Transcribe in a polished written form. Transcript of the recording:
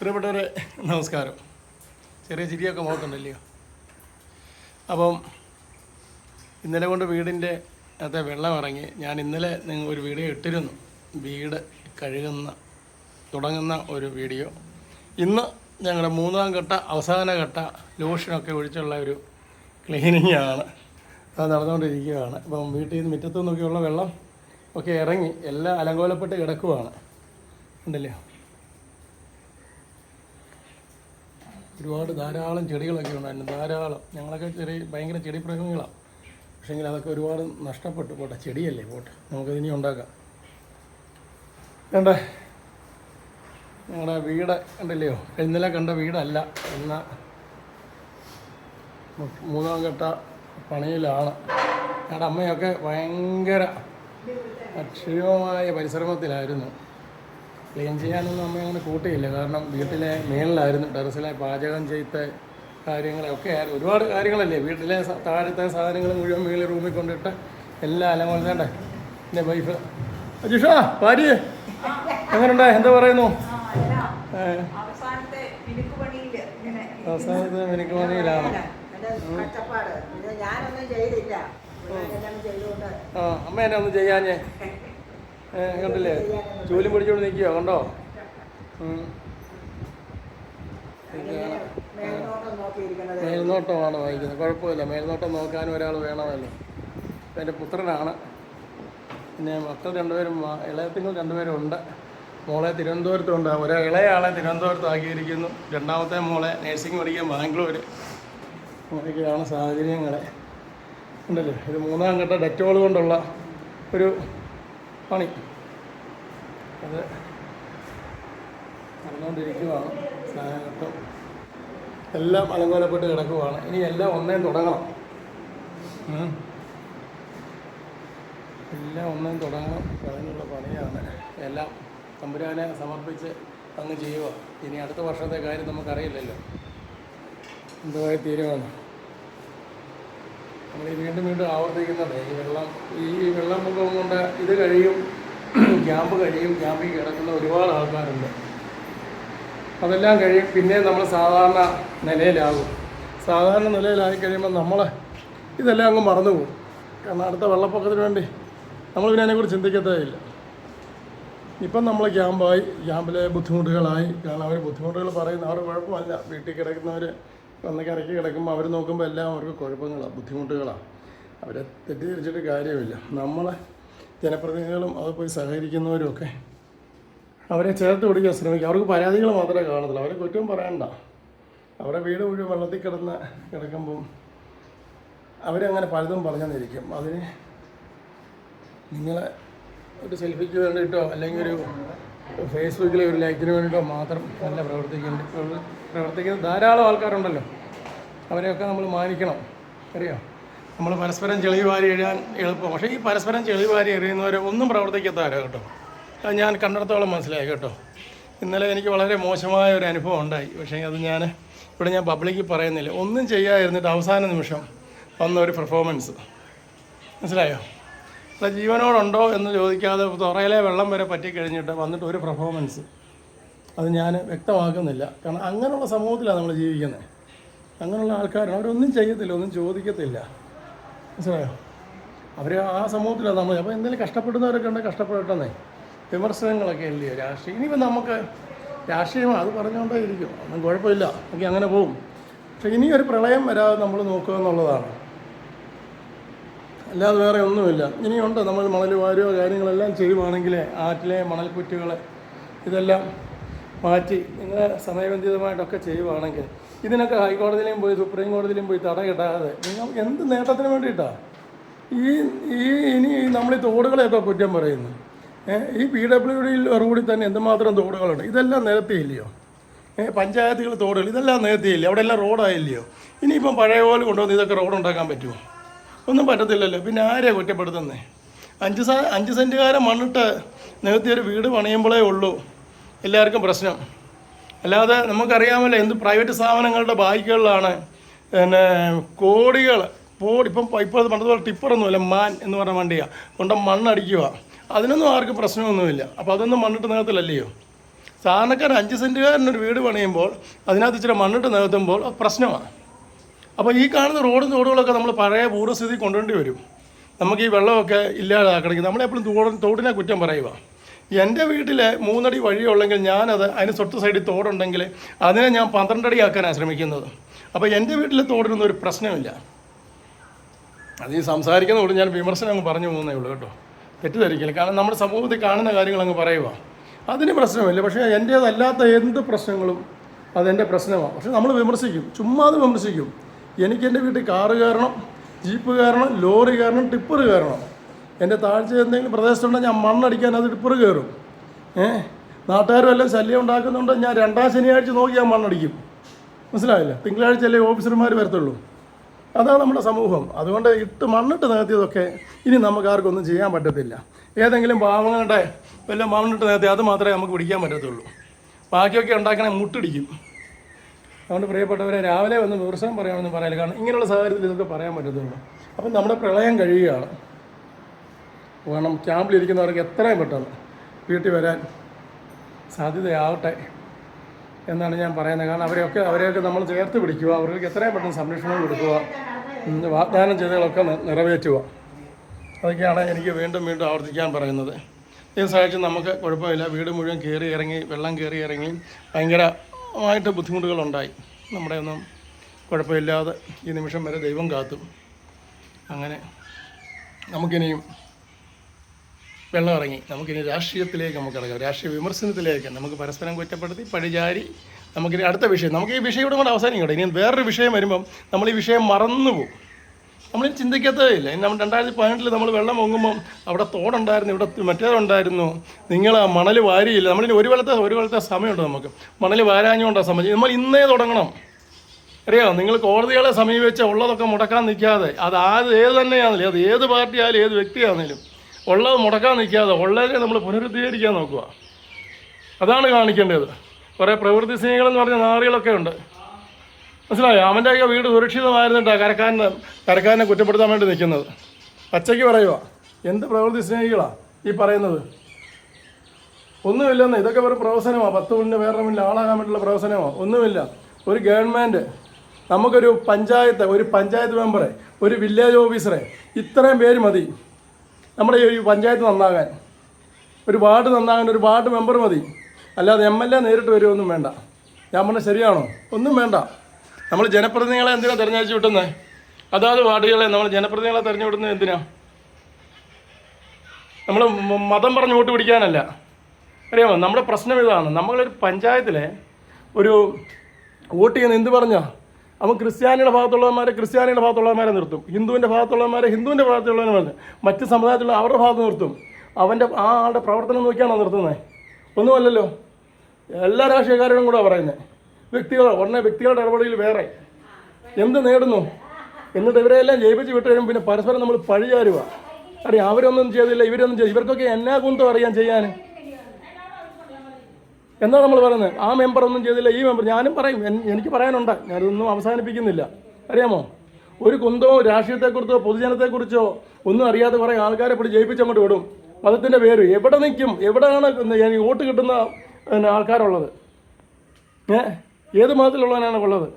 പ്രിയപ്പെട്ടവരെ നമസ്കാരം. ചെറിയ ചിരിയൊക്കെ നോക്കുന്നുണ്ടല്ലയോ? അപ്പം ഇന്നലെ കൊണ്ട് വീടിൻ്റെ അകത്തെ വെള്ളം ഇറങ്ങി. ഞാൻ ഇന്നലെ ഒരു വീഡിയോ ഇട്ടിരുന്നു, വീട് തുടങ്ങുന്ന ഒരു വീഡിയോ. ഇന്ന് ഞങ്ങളുടെ മൂന്നാം ഘട്ട അവസാന ഘട്ട ലോഷനൊക്കെ ഒഴിച്ചുള്ള ഒരു ക്ലീനിങ് ആണ്, അത് നടന്നുകൊണ്ടിരിക്കുകയാണ്. അപ്പം വീട്ടിൽ നിന്ന് മുറ്റത്തു നിന്നൊക്കെയുള്ള വെള്ളം ഒക്കെ ഇറങ്ങി എല്ലാം അലങ്കോലപ്പെട്ട് കിടക്കുവാണ്. ഉണ്ടല്ലോ, ഒരുപാട് ധാരാളം ചെടികളൊക്കെ ഉണ്ടായിരുന്നു, ധാരാളം. ഞങ്ങളൊക്കെ ഭയങ്കര ചെടി പ്രേമികളാണ്. പക്ഷേങ്കിൽ അതൊക്കെ ഒരുപാട് നഷ്ടപ്പെട്ടു. പോട്ടെ, ചെടിയല്ലേ, പോട്ടെ, നമുക്കതിനി ഉണ്ടാക്കാം. വേണ്ടേ, ഞങ്ങളുടെ വീട് ഉണ്ടല്ലയോ, ഇന്നലെ കണ്ട വീടല്ല, എന്ന മൂന്നാം ഘട്ട പണിയിലാണ്. ഞങ്ങളുടെ അമ്മയൊക്കെ ഭയങ്കര അക്ഷീണമായ പരിശ്രമത്തിലായിരുന്നു. ക്ലീൻ ചെയ്യാനൊന്നും അമ്മ അങ്ങനെ കൂട്ടിയില്ല, കാരണം വീട്ടിലെ മേളിലായിരുന്നു, ടെറസിലെ പാചകം ചെയ്ത കാര്യങ്ങളൊക്കെ ആയിരുന്നു. ഒരുപാട് കാര്യങ്ങളല്ലേ, വീട്ടിലെ താഴത്തെ സാധനങ്ങൾ മുഴുവൻ മേളിൽ റൂമിൽ കൊണ്ടിട്ട് എല്ലാം അലങ്കോലത്തേണ്ട. എൻ്റെ വൈഫ് അജിഷ ഭാര്യ എങ്ങനെയുണ്ട്, എന്താ പറയുന്നു? അവസാനത്തെ മിനുക്ക് പണിയിലാണ്. അമ്മ എന്നെ ഒന്നും ചെയ്യാഞ്ഞേ, കണ്ടില്ലേ, ജോലി പിടിച്ചോണ്ട് നിൽക്കുകയോ, കണ്ടോ? മേൽനോട്ടമാണ് വാങ്ങിക്കുന്നത്, കുഴപ്പമില്ല. മേൽനോട്ടം നോക്കാനും ഒരാൾ വേണമല്ലോ. എൻ്റെ പുത്രനാണ്. പിന്നെ മക്കൾ രണ്ടുപേരും, ഇളയത്തിങ്ങൾ രണ്ടുപേരും ഉണ്ട്. മോളെ തിരുവനന്തപുരത്തുണ്ട്. ഇളയാളെ തിരുവനന്തപുരത്ത് ആക്കിയിരിക്കുന്നു. രണ്ടാമത്തെ മോളെ നേഴ്സിംഗ് പഠിക്കാൻ ബാംഗ്ലൂർ. അങ്ങനെയൊക്കെയാണ് സാഹചര്യങ്ങൾ. ഉണ്ടല്ലോ, ഇത് മൂന്നാം ഘട്ട ഡെറ്റോൾ കൊണ്ടുള്ള ഒരു പണി, അത് നടന്നുകൊണ്ടിരിക്കുകയാണ്. സാധനഘട്ടം എല്ലാം അലങ്കോലപ്പെട്ട് കിടക്കുകയാണ്. ഇനി എല്ലാം ഒന്നേ തുടങ്ങണം, എല്ലാം ഒന്നേ തുടങ്ങണം. അതിനുള്ള പണിയാണ്. എല്ലാം തമ്പുരാനെ സമർപ്പിച്ച് അങ്ങ് ചെയ്യുക. ഇനി അടുത്ത വർഷത്തെ കാര്യം നമുക്കറിയില്ലല്ലോ, എന്തുമായി തീരുമാനം. നമ്മൾ വീണ്ടും ആവർത്തിക്കുന്നുണ്ട്. ഈ വെള്ളപ്പൊക്കം കൊണ്ട് ഇത് കഴിയും, ക്യാമ്പ് കഴിയും. ക്യാമ്പിൽ കിടക്കുന്ന ഒരുപാട് ആൾക്കാരുണ്ട്. അതെല്ലാം കഴിയും, പിന്നെ നമ്മൾ സാധാരണ നിലയിലാകും. സാധാരണ നിലയിലായി കഴിയുമ്പോൾ നമ്മൾ ഇതെല്ലാം അങ്ങ് മറന്നുപോകും. കാരണം അടുത്ത വെള്ളപ്പൊക്കത്തിന് വേണ്ടി നമ്മൾ പിന്നെ അതിനെക്കുറിച്ച് ചിന്തിക്കത്തേ ഇല്ല. ഇപ്പം നമ്മൾ ക്യാമ്പിലെ ബുദ്ധിമുട്ടുകളായി. കാരണം അവർ ബുദ്ധിമുട്ടുകൾ പറയുന്ന അവർ കുഴപ്പമല്ല. വീട്ടിൽ കിടക്കുന്നവർ വന്നൊക്കെ ഇറക്കി കിടക്കുമ്പോൾ അവർ നോക്കുമ്പോൾ എല്ലാം അവർക്ക് കുഴപ്പങ്ങളാണ്, ബുദ്ധിമുട്ടുകളാണ്. അവരെ തെറ്റിദ്ധരിച്ചിട്ട് കാര്യമില്ല. നമ്മളെ ജനപ്രതിനിധികളും അത് പോയി സഹകരിക്കുന്നവരും ഒക്കെ അവരെ ചേർത്ത് പിടിക്കാൻ ശ്രമിക്കുക. അവർക്ക് പരാതികൾ മാത്രമേ കാണത്തുള്ളൂ, അവരെ കുറ്റവും പറയണ്ട. അവരുടെ വീട് മുഴുവൻ വെള്ളത്തിൽ കിടക്കുമ്പം അവരങ്ങനെ പലതും പറഞ്ഞെന്നിരിക്കും. അതിന് നിങ്ങളെ ഒരു സെൽഫിക്ക് വേണ്ടിയിട്ടോ അല്ലെങ്കിൽ ഒരു ഫേസ്ബുക്കിലെ ഒരു ലൈക്കിന് വേണ്ടിയിട്ടോ മാത്രം നല്ല പ്രവർത്തിക്കുന്ന ധാരാളം ആൾക്കാരുണ്ടല്ലോ. അവരെയൊക്കെ നമ്മൾ മാനിക്കണം. അറിയാം, നമ്മൾ പരസ്പരം ചെളി വാരി എഴുതാൻ എളുപ്പം. പക്ഷേ ഈ പരസ്പരം ചെളി വാരി എറിയുന്നവരെ ഒന്നും പ്രവർത്തിക്കത്താരോ കേട്ടോ. അത് ഞാൻ കണ്ടിടത്തോളം മനസ്സിലായി കേട്ടോ. ഇന്നലെ എനിക്ക് വളരെ മോശമായ ഒരു അനുഭവം ഉണ്ടായി. പക്ഷേ അത് ഞാൻ പബ്ലിക്കിൽ പറയുന്നില്ല. ഒന്നും ചെയ്യാതിരുന്നിട്ട് അവസാന നിമിഷം വന്ന ഒരു പെർഫോമൻസ്, മനസ്സിലായോ? അല്ല, ജീവനോടുണ്ടോ എന്ന് ചോദിക്കാതെ തുറയിലെ വെള്ളം വരെ പറ്റിക്കഴിഞ്ഞിട്ട് വന്നിട്ട് ഒരു പെർഫോമൻസ്, അത് ഞാൻ വ്യക്തമാക്കുന്നില്ല. കാരണം അങ്ങനെയുള്ള സമൂഹത്തിലാണ് നമ്മൾ ജീവിക്കുന്നത്. അങ്ങനെയുള്ള ആൾക്കാരാണ്. അവരൊന്നും ചെയ്യത്തില്ല, ഒന്നും ചോദിക്കത്തില്ല, മനസ്സിലായോ? അവർ ആ സമൂഹത്തിലാണ് നമ്മൾ. അപ്പോൾ എന്തെങ്കിലും കഷ്ടപ്പെടുന്നവരൊക്കെ ഉണ്ടെങ്കിൽ കഷ്ടപ്പെടട്ടെന്നേ. വിമർശനങ്ങളൊക്കെ ഇല്ലയോ രാഷ്ട്രീയം. ഇനിയിപ്പോൾ നമുക്ക് രാഷ്ട്രീയമാണ്, അത് പറഞ്ഞുകൊണ്ടേ ഇരിക്കും, ഒന്നും കുഴപ്പമില്ല, ഒക്കെ അങ്ങനെ പോവും. പക്ഷേ ഇനിയൊരു പ്രളയം വരാതെ നമ്മൾ നോക്കുക എന്നുള്ളതാണ്, അല്ലാതെ വേറെ ഒന്നുമില്ല. ഇനിയുണ്ട്, നമ്മൾ മണൽ വാരുകയോ കാര്യങ്ങളെല്ലാം ചെയ്യുവാണെങ്കിൽ ആറ്റിലെ മണൽക്കുറ്റുകൾ ഇതെല്ലാം മാറ്റി നിങ്ങൾ സമയബന്ധിതമായിട്ടൊക്കെ ചെയ്യുവാണെങ്കിൽ ഇതിനൊക്കെ ഹൈക്കോടതിയിലും പോയി സുപ്രീം കോടതിയിലും പോയി തടയിടാതെ നിങ്ങൾ എന്ത് നേട്ടത്തിന് വേണ്ടിയിട്ടാണ് ഇനി നമ്മൾ ഈ തോടുകളെയൊക്കെ കുറ്റം പറയുന്നു? ഈ PWD കൂടി തന്നെ എന്തുമാത്രം തോടുകളുണ്ട്. ഇതെല്ലാം നികത്തിയില്ലയോ? പഞ്ചായത്തുകൾ തോടുകൾ ഇതെല്ലാം നികത്തിയില്ലേ? അവിടെ എല്ലാം റോഡായില്ലയോ? ഇനിയിപ്പം പഴയ പോലെ കൊണ്ടുവന്ന് ഇതൊക്കെ റോഡുണ്ടാക്കാൻ പറ്റുമോ? ഒന്നും പറ്റത്തില്ലല്ലോ. പിന്നെ ആരെയാണ് കുറ്റപ്പെടുത്തുന്നത്? 5 സെൻറ്റുകാരൻ മണ്ണിട്ട് നികത്തിയൊരു വീട് പണിയുമ്പോഴേ ഉള്ളൂ എല്ലാവർക്കും പ്രശ്നം. അല്ലാതെ നമുക്കറിയാമല്ലോ എന്ത് പ്രൈവറ്റ് സ്ഥാപനങ്ങളുടെ ബാക്കികളിലാണ് പിന്നെ കോടികൾ ഇപ്പം പണ്ടത്തെ പോലെ ടിപ്പറൊന്നുമില്ല, മാൻ എന്ന് പറഞ്ഞ വണ്ടിയാണ് കൊണ്ട് മണ്ണടിക്കുക. അതിനൊന്നും ആർക്കും പ്രശ്നമൊന്നുമില്ല. അപ്പോൾ അതൊന്നും മണ്ണിട്ട് നികത്തില്ലല്ലയോ? സാധാരണക്കാരൻ 5 സെൻറ്റുകാരനൊരു വീട് പണിയുമ്പോൾ അതിനകത്ത് ഇച്ചിരി മണ്ണിട്ട് നികത്തുമ്പോൾ അത് പ്രശ്നമാണ്. അപ്പോൾ ഈ കാണുന്ന റോഡും തോടുകളൊക്കെ നമ്മൾ പഴയ പൂർവ്വസ്ഥിതി കൊണ്ടുവേണ്ടി വരും. നമുക്ക് ഈ വെള്ളമൊക്കെ ഇല്ലാതാക്കണമെങ്കിൽ നമ്മളെപ്പോഴും തോടിനെ കുറ്റം പറയുക. എൻ്റെ വീട്ടിൽ 3 അടി വഴിയുള്ളെങ്കിൽ ഞാനത് അതിന് തൊട്ട് സൈഡിൽ തോടുണ്ടെങ്കിൽ അതിനെ ഞാൻ 12 അടി ആക്കാനാണ് ശ്രമിക്കുന്നത്. അപ്പോൾ എൻ്റെ വീട്ടിലെ തോടിനൊന്നും ഒരു പ്രശ്നമില്ല. അത് ഈ സംസാരിക്കുന്നതുകൊണ്ട് ഞാൻ വിമർശനം അങ്ങ് പറഞ്ഞു പോകുന്നേ ഉള്ളൂ കേട്ടോ, തെറ്റിദ്ധരിക്കില്ല. കാരണം നമ്മുടെ സമൂഹത്തിൽ കാണുന്ന കാര്യങ്ങൾ അങ്ങ് പറയുക, അതിന് പ്രശ്നമില്ല. പക്ഷേ എൻ്റേതല്ലാത്ത എന്ത് പ്രശ്നങ്ങളും അതെൻ്റെ പ്രശ്നമാണ്. പക്ഷെ നമ്മൾ വിമർശിക്കും, ചുമ്മാതെ വിമർശിക്കും. എനിക്ക് എൻ്റെ വീട്ടിൽ കാറ് കയറണം, ജീപ്പ് കയറണം, ലോറി കയറണം, ടിപ്പർ കയറണം. എൻ്റെ താഴ്ച എന്തെങ്കിലും പ്രദേശത്തുണ്ടെങ്കിൽ ഞാൻ മണ്ണടിക്കാൻ അത് ടിപ്പർ കയറും. നാട്ടുകാരും എല്ലാം ശല്യം ഉണ്ടാക്കുന്നുണ്ട്. ഞാൻ 2ാം ശനിയാഴ്ച നോക്കി ഞാൻ മണ്ണടിക്കും. മനസ്സിലായില്ല? തിങ്കളാഴ്ചയല്ലേ ഓഫീസർമാർ വരത്തുള്ളൂ. അതാണ് നമ്മുടെ സമൂഹം. അതുകൊണ്ട് മണ്ണിട്ട് നികത്തിയതൊക്കെ ഇനി നമുക്ക് ആർക്കൊന്നും ചെയ്യാൻ പറ്റത്തില്ല. ഏതെങ്കിലും പാവങ്ങളുടെ വല്ല മണ്ണിട്ട് നികത്തി അത് മാത്രമേ നമുക്ക് പിടിക്കാൻ പറ്റത്തുള്ളൂ. ബാക്കിയൊക്കെ ഉണ്ടാക്കണേ മുട്ടിടിക്കും. അതുകൊണ്ട് പ്രിയപ്പെട്ടവരെ, രാവിലെ വന്ന് വിമർശനം പറയാമെന്ന് പറയില്ല. കാരണം ഇങ്ങനെയുള്ള സാഹചര്യത്തിൽ ഇതൊക്കെ പറയാൻ പറ്റത്തുള്ളൂ. അപ്പം നമ്മുടെ പ്രളയം കഴിയുകയാണ്. കാരണം ക്യാമ്പിലിരിക്കുന്നവർക്ക് എത്രയും പെട്ടെന്ന് വീട്ടിൽ വരാൻ സാധ്യതയാവട്ടെ എന്നാണ് ഞാൻ പറയുന്നത്. കാരണം അവരെയൊക്കെ നമ്മൾ ചേർത്ത് പിടിക്കുക, അവർക്ക് എത്രയും പെട്ടെന്ന് സംരക്ഷണം കൊടുക്കുക, വാഗ്ദാനം ചെയ്തതൊക്കെ നിറവേറ്റുക. അതൊക്കെയാണ് എനിക്ക് വീണ്ടും ആവർത്തിക്കാൻ പറയുന്നത്. ഈ സാഹചര്യം നമുക്ക് കുഴപ്പമില്ല. വീട് മുഴുവൻ കയറി ഇറങ്ങി, വെള്ളം കയറി ഇറങ്ങി ഭയങ്കരമായിട്ട് ബുദ്ധിമുട്ടുകളുണ്ടായി. നമ്മുടെ ഒന്നും കുഴപ്പമില്ലാതെ ഈ നിമിഷം വരെ ദൈവം കാത്തു. അങ്ങനെ നമുക്കിനിയും വെള്ളം ഇറങ്ങി, നമുക്കിനി രാഷ്ട്രീയത്തിലേക്ക് നമുക്ക് ഇറങ്ങാം. രാഷ്ട്രീയ വിമർശനത്തിലേക്ക് നമുക്ക് പരസ്പരം കുറ്റപ്പെടുത്തി പഴിചാരി നമുക്കിനി അടുത്ത വിഷയം, നമുക്ക് ഈ വിഷയം ഇവിടെ കൊണ്ട് അവസാനിക്കട്ടെ. ഇനി വേറൊരു വിഷയം വരുമ്പം നമ്മൾ ഈ വിഷയം മറന്നുപോകും. നമ്മളിനി ചിന്തിക്കത്തേ ഇല്ല. ഇനി നമ്മൾ 2018 നമ്മൾ വെള്ളം പൊങ്ങുമ്പം അവിടെ തോടുണ്ടായിരുന്നു, ഇവിടെ മറ്റേതുണ്ടായിരുന്നു, നിങ്ങൾ ആ മണൽ വാരിയില്ല. നമ്മളിനി ഒരു കൊല്ലത്തെ സമയമുണ്ട്. നമുക്ക് മണൽ വാരാഞ്ഞുകൊണ്ടാണ് സമയം. നമ്മൾ ഇന്നേ തുടങ്ങണം. അറിയാമോ? നിങ്ങൾ കോടതികളെ സമീപിച്ച് ഉള്ളതൊക്കെ മുടക്കാൻ നിൽക്കാതെ, അത് ഏത് തന്നെയാണെങ്കിലും, അത് ഏത് പാർട്ടിയായാലും ഏത് വ്യക്തിയാണെങ്കിലും ഉള്ളത് മുടക്കാൻ നിൽക്കാതെ ഉള്ളതിനെ നമ്മൾ പുനരുദ്ധീകരിക്കാൻ നോക്കുക. അതാണ് കാണിക്കേണ്ടത്. കുറേ പ്രവൃത്തി സ്നേഹികളെന്ന് പറഞ്ഞ നാറികളൊക്കെ ഉണ്ട്. മനസ്സിലായോ? അവൻ്റെയൊക്കെ വീട് സുരക്ഷിതമായിരുന്നിട്ടാണ് കരക്കാരനെ കുറ്റപ്പെടുത്താൻ വേണ്ടി നിൽക്കുന്നത്. പച്ചയ്ക്ക് പറയുക, എന്ത് പ്രവൃത്തി സ്നേഹികളാണ് ഈ പറയുന്നത്? ഒന്നുമില്ലെന്ന്. ഇതൊക്കെ ഒരു പ്രവർത്തനമാണ്. 10 മുന്നിൽ വേറെ മുന്നിൽ ആളാകാൻ വേണ്ടിയുള്ള പ്രവർത്തനമാണ്. ഒന്നുമില്ല. ഒരു ഗവൺമെൻറ് നമുക്കൊരു പഞ്ചായത്ത് മെമ്പറെ, ഒരു വില്ലേജ് ഓഫീസറെ, ഇത്രയും പേര് മതി നമ്മുടെ ഈ പഞ്ചായത്ത് നന്നാകാൻ. ഒരു വാർഡ് നന്നാകാൻ ഒരു വാർഡ് മെമ്പർ മതി. അല്ലാതെ MLA നേരിട്ട് വരുമൊന്നും വേണ്ട. ഞാൻ പറഞ്ഞത് ശരിയാണോ? ഒന്നും വേണ്ട. നമ്മൾ ജനപ്രതിനിധികളെ എന്തിനാണ് തിരഞ്ഞെടുത്ത് വിട്ടുന്നത്? അതാത് വാർഡുകളെ നമ്മൾ ജനപ്രതിനിധികളെ തിരഞ്ഞെടുക്കുന്നത് എന്തിനാ? നമ്മൾ മതം പറഞ്ഞ് വോട്ട് പിടിക്കാനല്ല. അറിയാമോ? നമ്മുടെ പ്രശ്നം ഇതാണ്. നമ്മളൊരു പഞ്ചായത്തിലെ ഒരു വോട്ട് ചെയ്യുന്ന എന്ത് പറഞ്ഞാൽ അവൻ ക്രിസ്ത്യാനിയുടെ ഭാഗത്തുള്ളവന്മാരെ നിർത്തും, ഹിന്ദുവിൻ്റെ ഭാഗത്തുള്ളവന്മാരെ ഹിന്ദുവിൻ്റെ ഭാഗത്തുള്ളവനെ നിർത്തും, മറ്റ് സമുദായത്തിലുള്ള അവരുടെ ഭാഗത്ത് നിർത്തും. അവൻ്റെ ആ ആളുടെ പ്രവർത്തനം നോക്കിയാണോ നിർത്തുന്നത്? ഒന്നുമല്ലല്ലോ. എല്ലാ രാഷ്ട്രീയക്കാരോടും കൂടെ പറയുന്നത് വ്യക്തികളുടെ ഇടപെടലിൽ വേറെ എന്ത് നേടുന്നു? എന്നിട്ട് ഇവരെല്ലാം ജയിപ്പിച്ച് വിട്ട് കഴിയുമ്പോൾ പിന്നെ പരസ്പരം നമ്മൾ പഴിചാരുക. അറിയാം, അവരൊന്നും ചെയ്തില്ല, ഇവരൊന്നും ചെയ്തു, ഇവർക്കൊക്കെ എന്നാ കുന്തം അറിയാൻ ചെയ്യാൻ എന്നാ നമ്മൾ പറയുന്നത്. ആ മെമ്പർ ഒന്നും ചെയ്തില്ല, ഈ മെമ്പർ. ഞാനും പറയും, എനിക്ക് പറയാനുണ്ട്, ഞാനിതൊന്നും അവസാനിപ്പിക്കുന്നില്ല. അറിയാമോ? ഒരു കുന്തമോ രാഷ്ട്രീയത്തെക്കുറിച്ചോ പൊതുജനത്തെക്കുറിച്ചോ ഒന്നും അറിയാതെ കുറേ ആൾക്കാരെ പിടി ജയിപ്പിച്ചങ്ങോട്ട് വിടും. മതത്തിൻ്റെ പേര് എവിടെ നിൽക്കും? എവിടെയാണ് വോട്ട് കിട്ടുന്ന ആൾക്കാരുള്ളത്? ഏത് മതത്തിലുള്ളവനാണ് ഉള്ളത്?